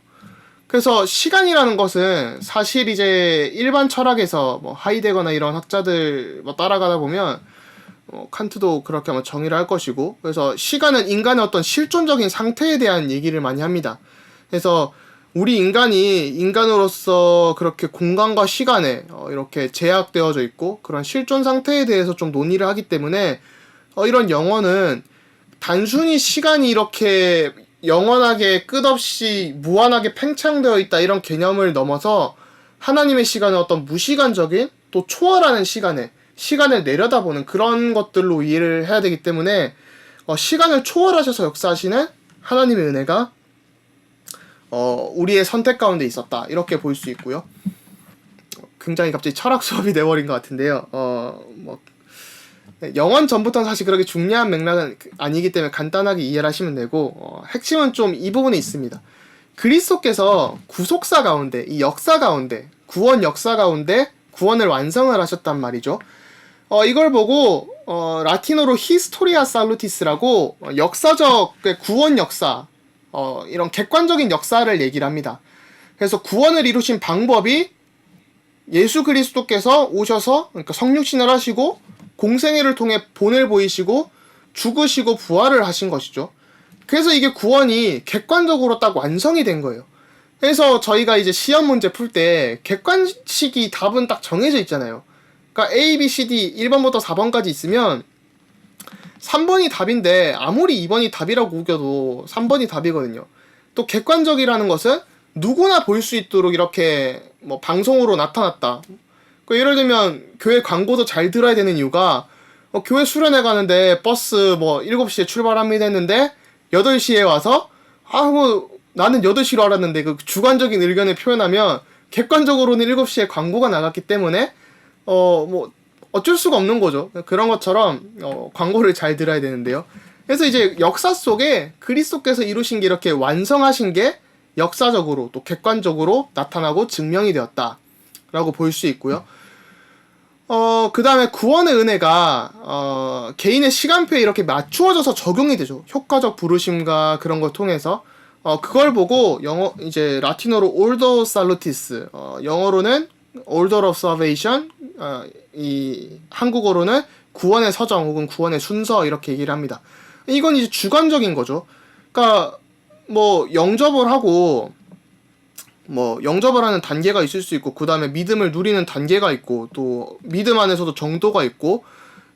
[SPEAKER 1] 그래서 시간이라는 것은 사실 이제 일반 철학에서 뭐 하이데거나 이런 학자들 뭐 따라가다 보면 칸트도 그렇게 아마 정의를 할 것이고, 그래서 시간은 인간의 어떤 실존적인 상태에 대한 얘기를 많이 합니다. 그래서 우리 인간이 인간으로서 그렇게 공간과 시간에 이렇게 제약되어져 있고 그런 실존 상태에 대해서 좀 논의를 하기 때문에 이런 영혼은 단순히 시간이 이렇게 영원하게 끝없이 무한하게 팽창되어 있다 이런 개념을 넘어서 하나님의 시간은 어떤 무시간적인 또 초월하는 시간을 내려다보는 그런 것들로 이해를 해야 되기 때문에 시간을 초월하셔서 역사하시는 하나님의 은혜가 우리의 선택 가운데 있었다 이렇게 볼 수 있고요. 굉장히 갑자기 철학 수업이 돼버린 것 같은데요. 영원 전부터는 사실 그렇게 중요한 맥락은 아니기 때문에 간단하게 이해를 하시면 되고 핵심은 좀 이 부분에 있습니다. 그리스도께서 구속사 가운데 이 역사 가운데 구원 역사 가운데 구원을 완성을 하셨단 말이죠. 이걸 보고 라틴어로 히스토리아 살루티스라고 역사적 구원 역사 이런 객관적인 역사를 얘기를 합니다. 그래서 구원을 이루신 방법이 예수 그리스도께서 오셔서 그러니까 성육신을 하시고 공생애를 통해 본을 보이시고 죽으시고 부활을 하신 것이죠. 그래서 이게 구원이 객관적으로 딱 완성이 된 거예요. 그래서 저희가 이제 시험 문제 풀 때 객관식이 답은 딱 정해져 있잖아요. 그러니까 A, B, C, D 1번부터 4번까지 있으면 3번이 답인데 아무리 2번이 답이라고 우겨도 3번이 답이거든요. 또 객관적이라는 것은 누구나 볼 수 있도록 이렇게 뭐 방송으로 나타났다. 예를 들면 교회 광고도 잘 들어야 되는 이유가 교회 수련회 가는데 버스 뭐 7시에 출발합니다 했는데 8시에 와서 나는 8시로 알았는데 그 주관적인 의견을 표현하면 객관적으로는 7시에 광고가 나갔기 때문에 뭐 어쩔 수가 없는 거죠. 그런 것처럼 광고를 잘 들어야 되는데요. 그래서 이제 역사 속에 그리스도께서 이루신 게 이렇게 완성하신 게 역사적으로 또 객관적으로 나타나고 증명이 되었다라고 볼 수 있고요. 그 다음에 구원의 은혜가 개인의 시간표에 이렇게 맞추어져서 적용이 되죠. 효과적 부르심과 그런 걸 통해서 그걸 보고 이제 라틴어로 ordo salutis, 영어로는 order of salvation, 이 한국어로는 구원의 서정 혹은 구원의 순서 이렇게 얘기를 합니다. 이건 이제 주관적인 거죠. 그러니까 뭐 영접을 하고 뭐 영접을 하는 단계가 있을 수 있고 그 다음에 믿음을 누리는 단계가 있고 또 믿음 안에서도 정도가 있고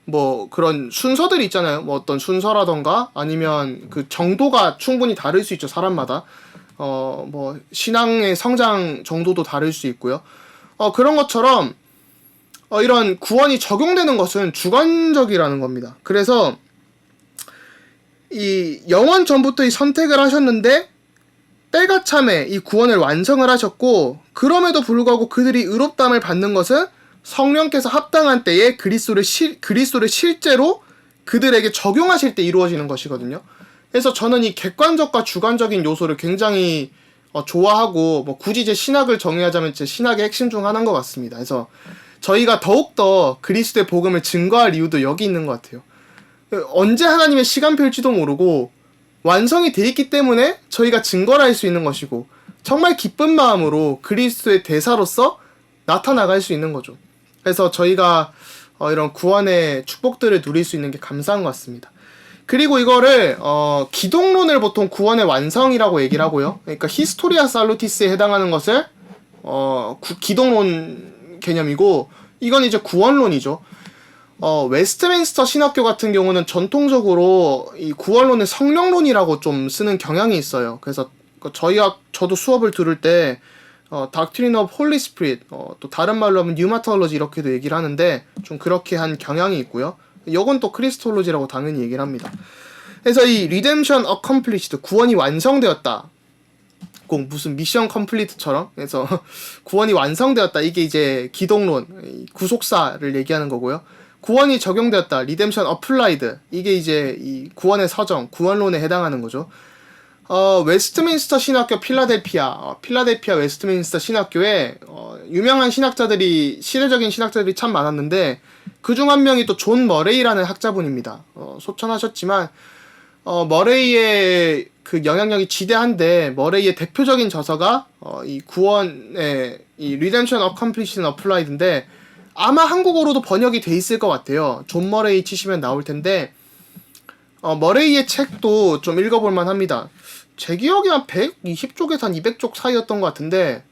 [SPEAKER 1] 뭐 그런 순서들이 있잖아요. 뭐 어떤 순서라던가 아니면 그 정도가 충분히 다를 수 있죠. 사람마다. 뭐 신앙의 성장 정도도 다를 수 있고요. 그런 것처럼 이런 구원이 적용되는 것은 주관적이라는 겁니다. 그래서 이 영원 전부터 이 선택을 하셨는데 때가 참에 이 구원을 완성을 하셨고, 그럼에도 불구하고 그들이 의롭다함을 받는 것은 성령께서 합당한 때에 그리스도를 실제로 그들에게 적용하실 때 이루어지는 것이거든요. 그래서 저는 이 객관적과 주관적인 요소를 굉장히 좋아하고, 뭐 굳이 제 신학을 정의하자면 제 신학의 핵심 중 하나인 것 같습니다. 그래서 저희가 더욱더 그리스도의 복음을 증거할 이유도 여기 있는 것 같아요. 언제 하나님의 시간표일지도 모르고 완성이 돼 있기 때문에 저희가 증거를 할 수 있는 것이고, 정말 기쁜 마음으로 그리스도의 대사로서 나타나갈 수 있는 거죠. 그래서 저희가 이런 구원의 축복들을 누릴 수 있는 게 감사한 것 같습니다. 그리고 이거를 기독론을 보통 구원의 완성이라고 얘기를 하고요. 그러니까 히스토리아 살루티스에 해당하는 것을 기독론 개념이고, 이건 이제 구원론이죠. 웨스트민스터 신학교 같은 경우는 전통적으로 이 구원론을 성령론이라고 좀 쓰는 경향이 있어요. 그래서 저도 수업을 들을 때 Doctrine of Holy Spirit, 또 다른 말로 하면 Pneumatology 이렇게도 얘기를 하는데, 좀 그렇게 한 경향이 있고요. 이건 또 크리스톨로지라고 당연히 얘기를 합니다. 그래서 이 Redemption Accomplished, 구원이 완성되었다, 꼭 무슨 미션 컴플리트처럼, 그래서 구원이 완성되었다, 이게 이제 기독론, 구속사를 얘기하는 거고요. 구원이 적용되었다, 리뎀션 어플라이드, 이게 이제 이 구원의 서정, 구원론에 해당하는 거죠. 웨스트민스터 신학교 필라델피아 웨스트민스터 신학교에 유명한 신학자들이, 시대적인 신학자들이 참 많았는데, 그중 한 명이 또 존 머레이라는 학자분입니다. 소천하셨지만 머레이의 그 영향력이 지대한데, 머레이의 대표적인 저서가 이 구원의 이 Redemption Accomplished and Applied인데, 아마 한국어로도 번역이 돼 있을 것 같아요. 존 머레이 치시면 나올 텐데, 머레이의 책도 좀 읽어볼만 합니다. 제 기억이 한 120쪽에서 한 200쪽 사이였던 것 같은데,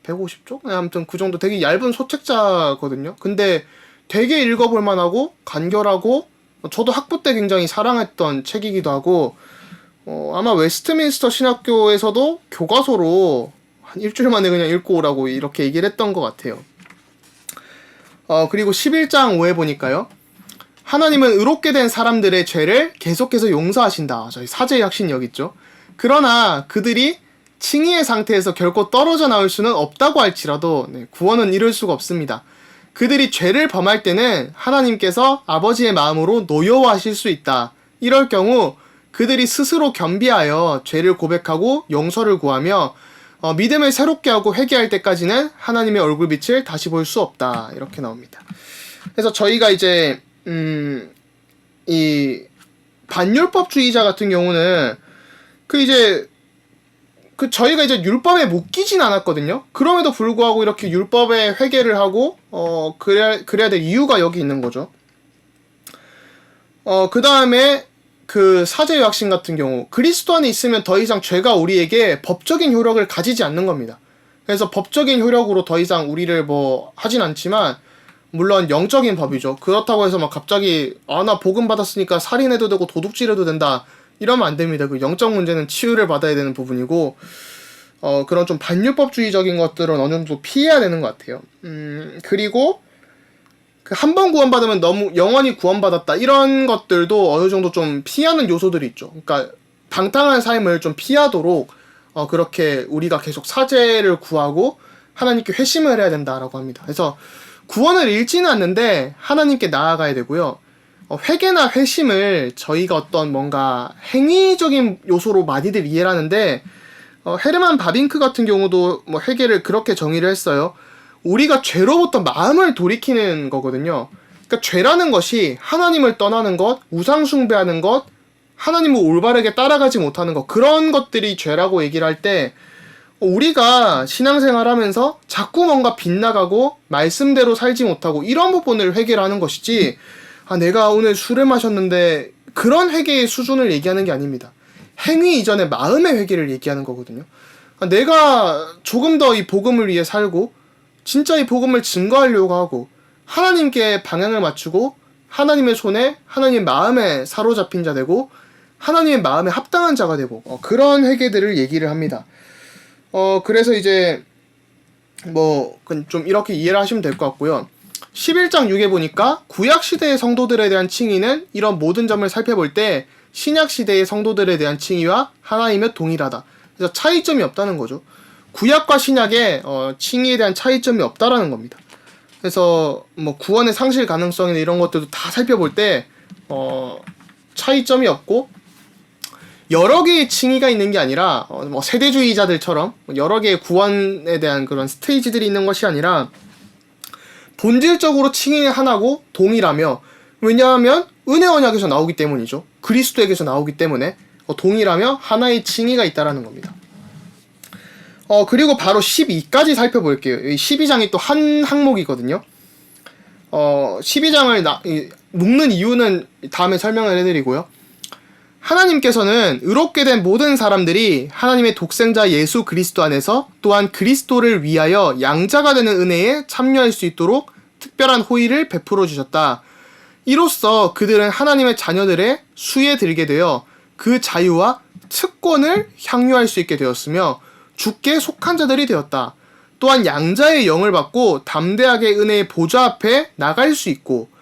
[SPEAKER 1] 150쪽? 네, 아무튼 그 정도 되게 얇은 소책자거든요. 근데 되게 읽어볼만하고 간결하고, 저도 학부 때 굉장히 사랑했던 책이기도 하고, 아마 웨스트민스터 신학교에서도 교과서로 한 일주일 만에 그냥 읽고 오라고 이렇게 얘기를 했던 것 같아요. 그리고 11장 5에 보니까요, 하나님은 의롭게 된 사람들의 죄를 계속해서 용서하신다. 저희 사제의 확신 여기 있죠. 그러나 그들이 칭의의 상태에서 결코 떨어져 나올 수는 없다고 할지라도 구원은 이룰 수가 없습니다. 그들이 죄를 범할 때는 하나님께서 아버지의 마음으로 노여워하실 수 있다. 이럴 경우 그들이 스스로 겸비하여 죄를 고백하고 용서를 구하며 믿음을 새롭게 하고 회개할 때까지는 하나님의 얼굴빛을 다시 볼 수 없다. 이렇게 나옵니다. 그래서 저희가 이제 이 반율법주의자 같은 경우는 저희가 이제 율법에 묶이진 않았거든요. 그럼에도 불구하고 이렇게 율법에 회개를 하고 그래야 될 이유가 여기 있는 거죠. 그 다음에 그 사제의 확신 같은 경우, 그리스도 안에 있으면 더 이상 죄가 우리에게 법적인 효력을 가지지 않는 겁니다. 그래서 법적인 효력으로 더 이상 우리를 뭐 하진 않지만, 물론 영적인 법이죠. 그렇다고 해서 막 갑자기 나 복음 받았으니까 살인해도 되고 도둑질해도 된다, 이러면 안 됩니다. 그 영적 문제는 치유를 받아야 되는 부분이고, 그런 좀 반율법주의적인 것들은 어느 정도 피해야 되는 것 같아요. 그리고 한 번 구원받으면 너무 영원히 구원받았다, 이런 것들도 어느 정도 좀 피하는 요소들이 있죠. 그러니까 방탕한 삶을 좀 피하도록 그렇게 우리가 계속 사죄를 구하고 하나님께 회심을 해야 된다라고 합니다. 그래서 구원을 잃지는 않는데 하나님께 나아가야 되고요. 회개나 회심을 저희가 어떤 뭔가 행위적인 요소로 많이들 이해를 하는데, 헤르만 바빙크 같은 경우도 뭐 회개를 그렇게 정의를 했어요. 우리가 죄로부터 마음을 돌이키는 거거든요. 그러니까 죄라는 것이 하나님을 떠나는 것, 우상 숭배하는 것, 하나님을 올바르게 따라가지 못하는 것, 그런 것들이 죄라고 얘기를 할 때, 우리가 신앙생활 하면서 자꾸 뭔가 빗나가고 말씀대로 살지 못하고 이런 부분을 회개를 하는 것이지, 내가 오늘 술을 마셨는데, 그런 회개의 수준을 얘기하는 게 아닙니다. 행위 이전에 마음의 회개를 얘기하는 거거든요. 내가 조금 더 이 복음을 위해 살고 진짜 이 복음을 증거하려고 하고 하나님께 방향을 맞추고 하나님의 손에, 하나님의 마음에 사로잡힌 자 되고 하나님의 마음에 합당한 자가 되고 그런 회개들을 얘기를 합니다. 그래서 이제 뭐 좀 이렇게 이해를 하시면 될 것 같고요. 11장 6에 보니까 구약시대의 성도들에 대한 칭의는 이런 모든 점을 살펴볼 때 신약시대의 성도들에 대한 칭의와 하나이며 동일하다. 그래서 차이점이 없다는 거죠. 구약과 신약의 칭의에 대한 차이점이 없다라는 겁니다. 그래서 뭐 구원의 상실 가능성이나 이런 것들도 다 살펴볼 때 차이점이 없고 여러 개의 칭의가 있는 게 아니라 뭐 세대주의자들처럼 여러 개의 구원에 대한 그런 스테이지들이 있는 것이 아니라 본질적으로 칭의는 하나고 동일하며, 왜냐하면 은혜 언약에서 나오기 때문이죠. 그리스도에게서 나오기 때문에 동일하며 하나의 칭의가 있다라는 겁니다. 그리고 바로 12까지 살펴볼게요. 12장이 또 한 항목이거든요. 12장을 묶는 이유는 다음에 설명을 해드리고요. 하나님께서는 의롭게 된 모든 사람들이 하나님의 독생자 예수 그리스도 안에서 또한 그리스도를 위하여 양자가 되는 은혜에 참여할 수 있도록 특별한 호의를 베풀어 주셨다. 이로써 그들은 하나님의 자녀들의 수에 들게 되어 그 자유와 특권을 향유할 수 있게 되었으며 주께 속한 자들이 되었다. 또한 양자의 영을 받고 담대하게 은혜의 보좌 앞에 나갈 수 있고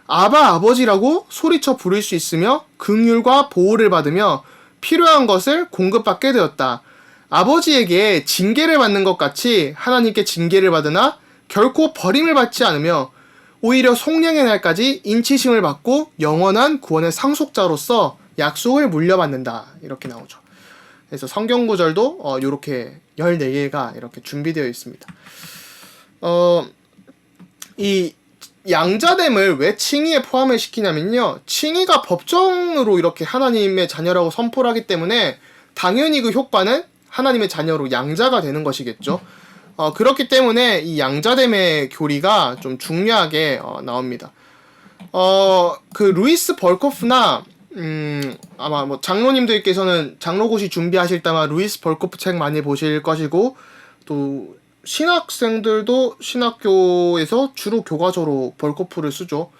[SPEAKER 1] 아바 아버지라고 소리쳐 부를 수 있으며 긍휼과 보호를 받으며 필요한 것을 공급받게 되었다. 아버지에게 징계를 받는 것 같이 하나님께 징계를 받으나 결코 버림을 받지 않으며 오히려 속량의 날까지 인치심을 받고 영원한 구원의 상속자로서 약속을 물려받는다. 이렇게 나오죠. 그래서 성경 구절도 요렇게 14개가 이렇게 준비되어 있습니다. 이 양자됨을 왜 칭의에 포함을 시키냐면요. 칭의가 법정으로 이렇게 하나님의 자녀라고 선포를 하기 때문에 당연히 그 효과는 하나님의 자녀로 양자가 되는 것이겠죠. 그렇기 때문에 이 양자됨의 교리가 좀 중요하게 나옵니다. 그 루이스 벌코프나 아마 뭐 장로님들께서는 장로고시 준비하실 때만 루이스 벌코프 책 많이 보실 것이고 또 신학생들도 신학교에서 주로 교과서로 벌코프를 쓰죠.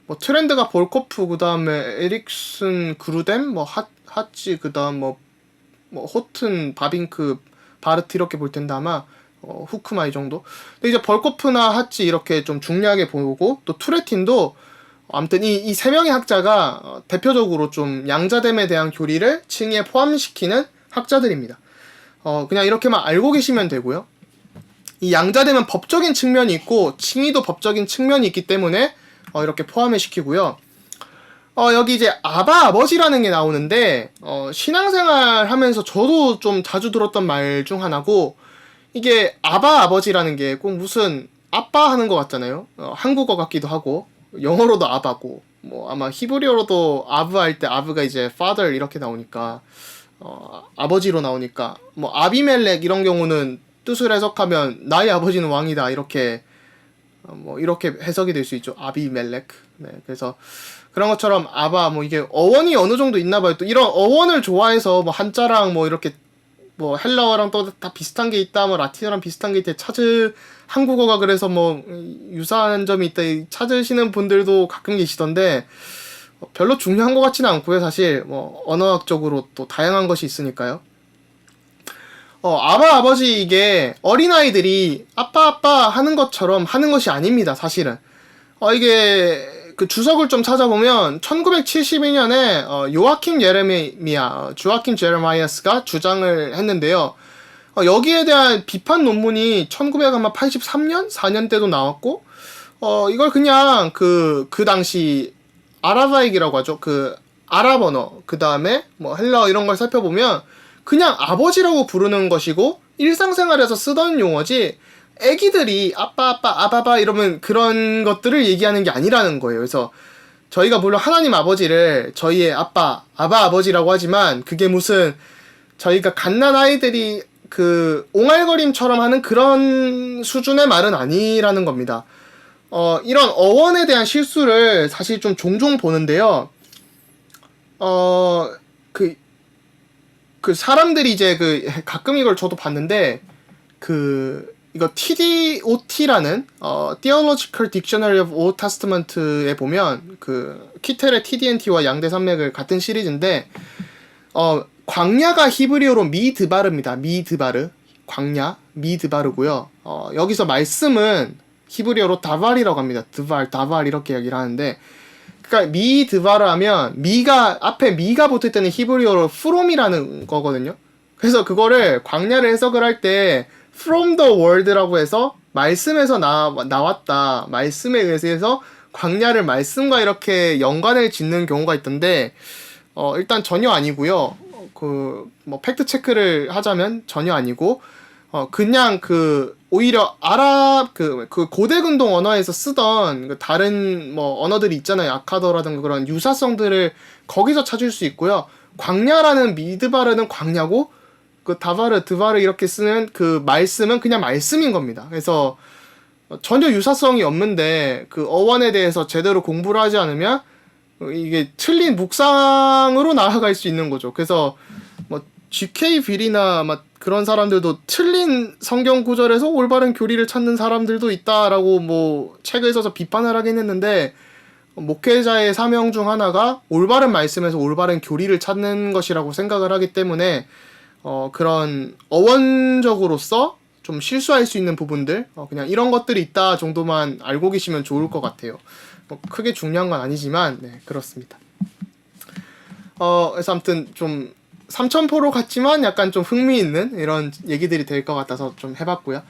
[SPEAKER 1] 뭐 트렌드가 벌코프, 그 다음에 에릭슨 그루뎀, 뭐 하치, 그 다음 뭐 호튼, 바빙크, 바르트 이렇게 볼 텐데 아마 후크마 이 정도. 근데 이제 벌코프나 하치 이렇게 좀 중요하게 보고 또 투레틴도 아무튼 이 세 명의 학자가 대표적으로 좀 양자됨에 대한 교리를 칭의에 포함시키는 학자들입니다. 그냥 이렇게만 알고 계시면 되고요. 이 양자됨은 법적인 측면이 있고 칭의도 법적인 측면이 있기 때문에 이렇게 포함을 시키고요. 여기 이제 아바 아버지라는 게 나오는데 신앙생활 하면서 저도 좀 자주 들었던 말 중 하나고, 이게 아바 아버지라는 게 꼭 무슨 아빠 하는 것 같잖아요. 한국어 같기도 하고 영어로도 아바고 뭐 아마 히브리어로도 아브 할 때 아브가 이제 father 이렇게 나오니까 아버지로 나오니까 뭐 아비멜렉 이런 경우는 뜻을 해석하면 나의 아버지는 왕이다 이렇게 뭐 이렇게 해석이 될 수 있죠. 아비멜렉. 네, 그래서 그런 것처럼 아바 뭐 이게 어원이 어느 정도 있나 봐요. 또 이런 어원을 좋아해서 뭐 한자랑 뭐 이렇게 뭐 헬라어랑 또 다 비슷한 게 있다, 뭐 라틴어랑 비슷한 게 있다, 한국어가 그래서 뭐 유사한 점이 있다 찾으시는 분들도 가끔 계시던데 별로 중요한 것 같지는 않고요. 사실 뭐 언어학적으로 또 다양한 것이 있으니까요. 아바 아버지 이게 어린아이들이 아빠 하는 것처럼 하는 것이 아닙니다. 사실은 이게 그 주석을 좀 찾아보면 1972년에 조아킴 제레마이아스가 주장을 했는데요. 여기에 대한 비판 논문이 1983년 4년 때도 나왔고 이걸 그냥 그 당시 아라바익이라고 하죠. 그 아랍 언어, 그 다음에 뭐 헬라어 이런 걸 살펴보면 그냥 아버지라고 부르는 것이고 일상생활에서 쓰던 용어지 애기들이 아빠 아바바 이러면 그런 것들을 얘기하는 게 아니라는 거예요. 그래서 저희가 물론 하나님 아버지를 저희의 아빠 아버지라고 하지만 그게 무슨 저희가 갓난 아이들이 그 옹알거림처럼 하는 그런 수준의 말은 아니라는 겁니다. 이런 어원에 대한 실수를 사실 좀 종종 보는데요. 그 사람들이 이제 가끔 이걸 저도 봤는데 이거 TDOT라는 Theological Dictionary of Old Testament에 보면 그 키텔의 TDNT와 양대 산맥을 같은 시리즈인데 광야가 히브리어로 미드바르입니다. 미드바르. 광야 미드바르고요. 여기서 말씀은 히브리어로 다발이라고 합니다. 다발 이렇게 얘기를 하는데, 그러니까 미드바르 하면 앞에 미가 붙을 때는 히브리어로 from이라는 거거든요. 그래서 그거를 광야를 해석을 할 때 from the word라고 해서 말씀에서 나왔다. 말씀에 의해서 광야를 말씀과 이렇게 연관을 짓는 경우가 있던데, 일단 전혀 아니고요. 뭐 팩트 체크를 하자면 전혀 아니고, 그냥 오히려 아랍 그 고대 근동 언어에서 쓰던 다른 뭐 언어들이 있잖아요. 아카더라든가 그런 유사성들을 거기서 찾을 수 있고요. 광야라는 미드바르는 광야고, 드바르 이렇게 쓰는 그 말씀은 그냥 말씀인 겁니다. 그래서 전혀 유사성이 없는데 그 어원에 대해서 제대로 공부를 하지 않으면 이게 틀린 묵상으로 나아갈 수 있는 거죠. 그래서 뭐 GK 빌이나 막 그런 사람들도 틀린 성경 구절에서 올바른 교리를 찾는 사람들도 있다라고 뭐 책을 써서 비판을 하긴 했는데, 목회자의 사명 중 하나가 올바른 말씀에서 올바른 교리를 찾는 것이라고 생각을 하기 때문에 그런 어원적으로서 좀 실수할 수 있는 부분들, 그냥 이런 것들이 있다 정도만 알고 계시면 좋을 것 같아요. 뭐 크게 중요한 건 아니지만, 네, 그렇습니다. 그래서 아무튼 좀 삼천포로 같지만 약간 좀 흥미있는 이런 얘기들이 될 것 같아서 좀 해봤고요.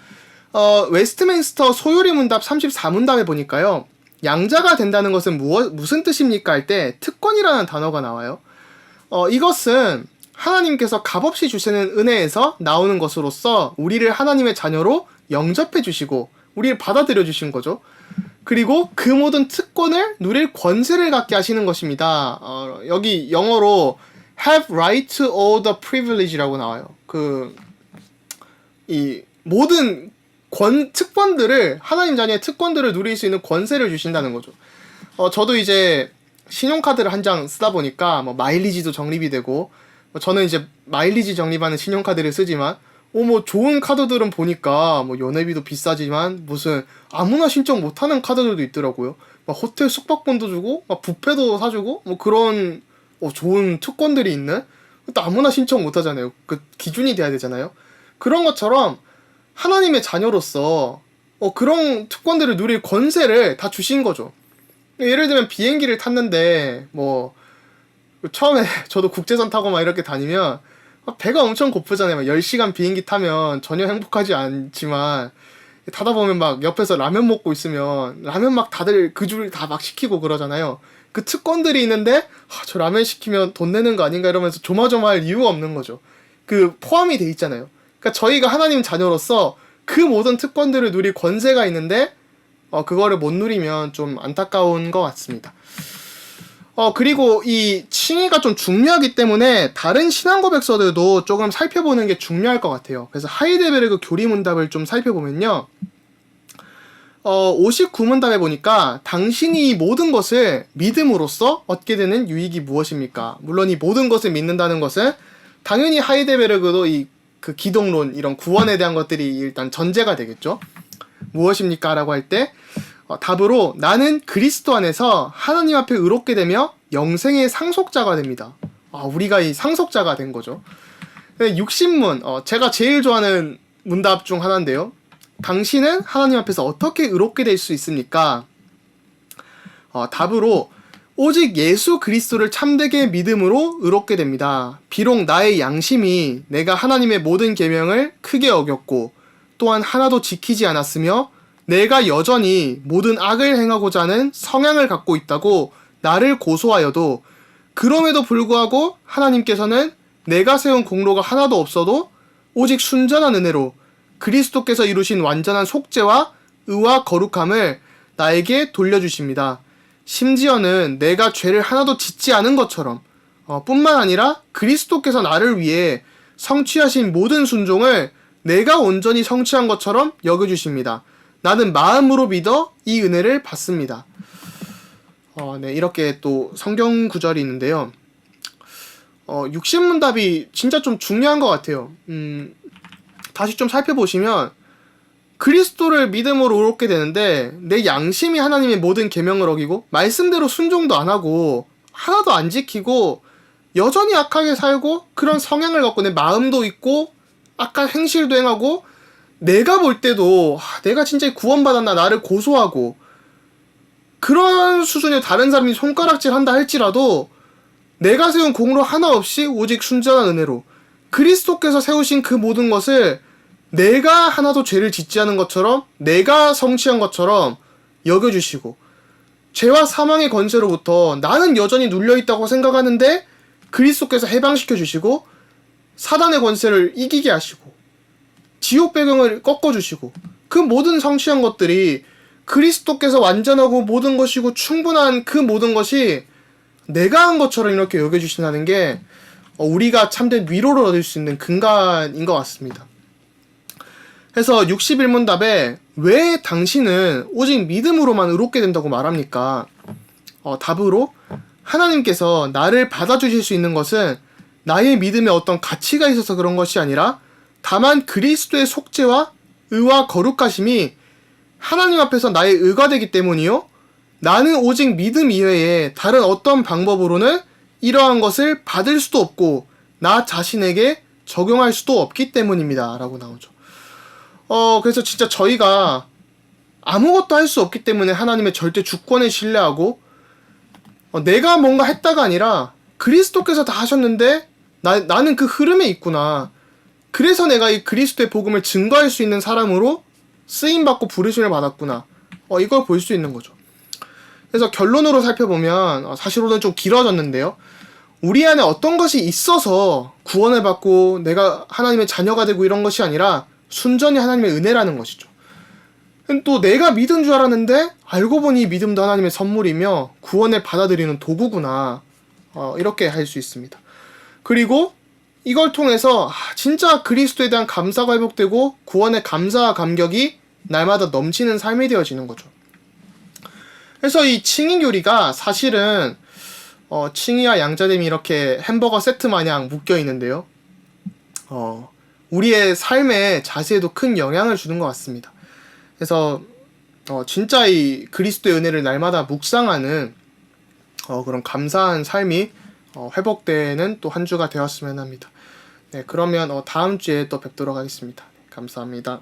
[SPEAKER 1] 웨스트민스터 소요리 문답 34문답에 보니까요, 양자가 된다는 것은 무슨 뜻입니까? 할 때 특권이라는 단어가 나와요. 이것은 하나님께서 값없이 주시는 은혜에서 나오는 것으로서 우리를 하나님의 자녀로 영접해 주시고 우리를 받아들여 주신 거죠. 그리고 그 모든 특권을 누릴 권세를 갖게 하시는 것입니다. 여기 영어로 have right to all the privilege라고 나와요. 이 모든 특권들을, 하나님 자녀의 특권들을 누릴 수 있는 권세를 주신다는 거죠. 저도 이제 신용카드를 한 장 쓰다 보니까 뭐 마일리지도 적립이 되고, 저는 이제 마일리지 적립하는 신용카드를 쓰지만, 뭐 좋은 카드들은 보니까 뭐 연회비도 비싸지만 무슨 아무나 신청 못하는 카드들도 있더라고요. 막 호텔 숙박권도 주고, 막 뷔페도 사주고, 뭐 그런 좋은 특권들이 있는, 또 아무나 신청 못하잖아요. 그 기준이 돼야 되잖아요. 그런 것처럼 하나님의 자녀로서 그런 특권들을 누릴 권세를 다 주신 거죠. 예를 들면 비행기를 탔는데 뭐 처음에 저도 국제선 타고 막 이렇게 다니면 배가 엄청 고프잖아요. 막 10시간 비행기 타면 전혀 행복하지 않지만, 타다 보면 막 옆에서 라면 먹고 있으면 라면 막 다들 그 줄 다 막 시키고 그러잖아요. 그 특권들이 있는데 저 라면 시키면 돈 내는 거 아닌가 이러면서 조마조마할 이유가 없는 거죠. 그 포함이 돼 있잖아요. 그러니까 저희가 하나님 자녀로서 그 모든 특권들을 누릴 권세가 있는데 그거를 못 누리면 좀 안타까운 것 같습니다. 그리고 이 칭의가 좀 중요하기 때문에 다른 신앙 고백서들도 조금 살펴보는 게 중요할 것 같아요. 그래서 하이델베르그 교리문답을 좀 살펴보면요, 59문답에 보니까 당신이 이 모든 것을 믿음으로써 얻게 되는 유익이 무엇입니까? 물론 이 모든 것을 믿는다는 것은 당연히 하이델베르그도 그 기독론, 이런 구원에 대한 것들이 일단 전제가 되겠죠. 무엇입니까? 라고 할 때 답으로 나는 그리스도 안에서 하나님 앞에 의롭게 되며 영생의 상속자가 됩니다. 우리가 이 상속자가 된 거죠. 60문, 제가 제일 좋아하는 문답 중 하나인데요. 당신은 하나님 앞에서 어떻게 의롭게 될 수 있습니까? 답으로 오직 예수 그리스도를 참되게 믿음으로 의롭게 됩니다. 비록 나의 양심이 내가 하나님의 모든 계명을 크게 어겼고 또한 하나도 지키지 않았으며 내가 여전히 모든 악을 행하고자 하는 성향을 갖고 있다고 나를 고소하여도, 그럼에도 불구하고 하나님께서는 내가 세운 공로가 하나도 없어도 오직 순전한 은혜로 그리스도께서 이루신 완전한 속죄와 의와 거룩함을 나에게 돌려주십니다. 심지어는 내가 죄를 하나도 짓지 않은 것처럼 뿐만 아니라 그리스도께서 나를 위해 성취하신 모든 순종을 내가 온전히 성취한 것처럼 여겨주십니다. 나는 마음으로 믿어 이 은혜를 받습니다. 네, 이렇게 또 성경 구절이 있는데요. 60문답이 진짜 좀 중요한 것 같아요. 다시 좀 살펴보시면 그리스도를 믿음으로 옳게 되는데 내 양심이 하나님의 모든 계명을 어기고 말씀대로 순종도 안 하고 하나도 안 지키고 여전히 악하게 살고 그런 성향을 갖고 내 마음도 있고 악한 행실도 행하고 내가 볼 때도 내가 진짜 구원받았나 나를 고소하고 그런 수준의 다른 사람이 손가락질 한다 할지라도 내가 세운 공로 하나 없이 오직 순전한 은혜로 그리스도께서 세우신 그 모든 것을 내가 하나도 죄를 짓지 않은 것처럼 내가 성취한 것처럼 여겨주시고 죄와 사망의 권세로부터 나는 여전히 눌려있다고 생각하는데 그리스도께서 해방시켜 주시고 사단의 권세를 이기게 하시고 지옥 배경을 꺾어주시고 그 모든 성취한 것들이 그리스도께서 완전하고 모든 것이고 충분한 그 모든 것이 내가 한 것처럼 이렇게 여겨주신다는 게 우리가 참된 위로를 얻을 수 있는 근간인 것 같습니다. 그래서 61문답에 왜 당신은 오직 믿음으로만 의롭게 된다고 말합니까? 답으로 하나님께서 나를 받아주실 수 있는 것은 나의 믿음에 어떤 가치가 있어서 그런 것이 아니라 다만 그리스도의 속죄와 의와 거룩하심이 하나님 앞에서 나의 의가 되기 때문이요. 나는 오직 믿음 이외에 다른 어떤 방법으로는 이러한 것을 받을 수도 없고 나 자신에게 적용할 수도 없기 때문입니다. 라고 나오죠. 그래서 진짜 저희가 아무것도 할 수 없기 때문에 하나님의 절대 주권을 신뢰하고 내가 뭔가 했다가 아니라 그리스도께서 다 하셨는데 나는 그 흐름에 있구나. 그래서 내가 이 그리스도의 복음을 증거할 수 있는 사람으로 쓰임받고 부르심을 받았구나. 이걸 볼 수 있는 거죠. 그래서 결론으로 살펴보면 사실로는 좀 길어졌는데요. 우리 안에 어떤 것이 있어서 구원을 받고 내가 하나님의 자녀가 되고 이런 것이 아니라 순전히 하나님의 은혜라는 것이죠. 또 내가 믿은 줄 알았는데 알고 보니 믿음도 하나님의 선물이며 구원을 받아들이는 도구구나. 이렇게 할 수 있습니다. 그리고 이걸 통해서 진짜 그리스도에 대한 감사가 회복되고 구원의 감사와 감격이 날마다 넘치는 삶이 되어지는 거죠. 그래서 이 칭의 교리가 사실은 칭의와 양자됨이 이렇게 햄버거 세트 마냥 묶여 있는데요. 우리의 삶의 자세에도 큰 영향을 주는 것 같습니다. 그래서 진짜 이 그리스도의 은혜를 날마다 묵상하는 그런 감사한 삶이 회복되는 또 한 주가 되었으면 합니다. 네, 그러면 다음 주에 또 뵙도록 하겠습니다. 감사합니다.